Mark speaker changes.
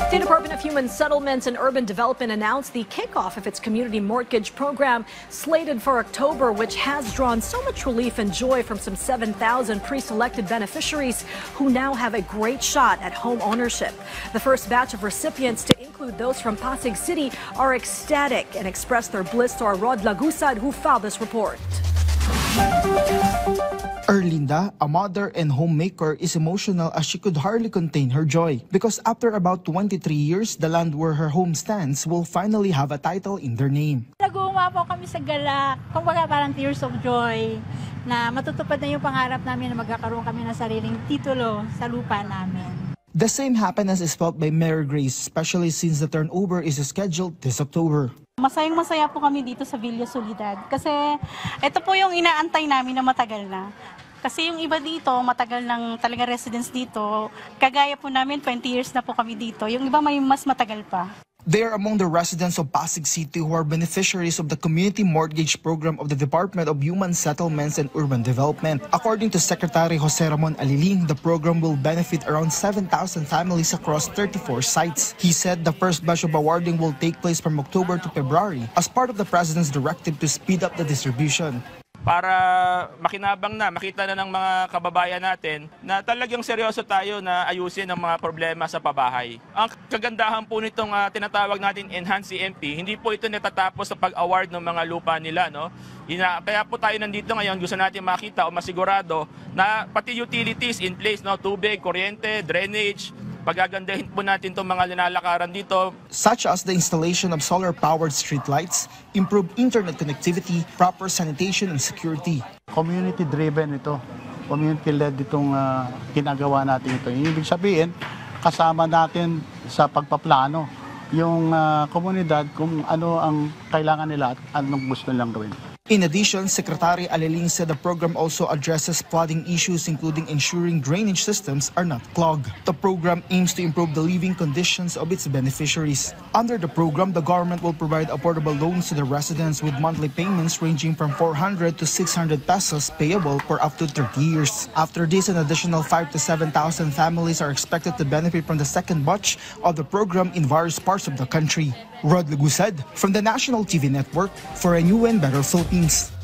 Speaker 1: The Department of Human Settlements and Urban Development announced the kickoff of its community mortgage program slated for October, which has drawn so much relief and joy from some 7,000 pre-selected beneficiaries who now have a great shot at home ownership. The first batch of recipients, to include those from Pasig City, are ecstatic and express their bliss to our Rod Lagusad, who filed this report.
Speaker 2: Erlinda, a mother and homemaker, is emotional as she could hardly contain her joy because after about 23 years, the land where her home stands will finally have a title in their name.
Speaker 3: Nag-uuma po kami sa galak, kumbaga parang tears of joy na matutupad na yung pangarap namin na magkakaroon kami ng sariling titulo sa lupa namin.
Speaker 2: The same happiness is felt by Mayor Grace, especially since the turnover is scheduled this October.
Speaker 4: Masayang-masaya po kami dito sa Villa Soledad kasi ito po yung inaantay namin na matagal na. Kasi yung iba dito, matagal ng talaga residents dito. Kagaya po namin, 20 years na po kami dito. Yung iba may mas matagal pa.
Speaker 2: They are among the residents of Pasig City who are beneficiaries of the Community Mortgage Program of the Department of Human Settlements and Urban Development. According to Secretary Jose Ramon Aliling, the program will benefit around 7,000 families across 34 sites. He said the first batch of awarding will take place from October to February as part of the President's directive to speed up the distribution.
Speaker 5: Para makinabang na, makita na ng mga kababayan natin na talagang seryoso tayo na ayusin ang mga problema sa pabahay. Ang kagandahan po nitong tinatawag natin Enhanced CMP, hindi po ito natatapos sa pag-award ng mga lupa nila. No? Kaya po tayo nandito ngayon, gusto natin makita o masigurado na pati utilities in place, no? Tubig, kuryente, drainage, pagagandahin po natin itong mga linalakaran dito.
Speaker 2: Such as the installation of solar-powered streetlights, improved internet connectivity, proper sanitation and security.
Speaker 6: Community-driven ito. Community-led itong ginagawa natin ito. Ibig sabihin, kasama natin sa pagpaplano yung komunidad kung ano ang kailangan nila at anong gusto nilang gawin.
Speaker 2: In addition, Secretary Aliling said the program also addresses flooding issues, including ensuring drainage systems are not clogged. The program aims to improve the living conditions of its beneficiaries. Under the program, the government will provide affordable loans to the residents with monthly payments ranging from 400 to 600 pesos payable for up to 30 years. After this, an additional 5,000 to 7,000 families are expected to benefit from the second batch of the program in various parts of the country. Rod Lagusad from the National TV Network for a new and better Philippines.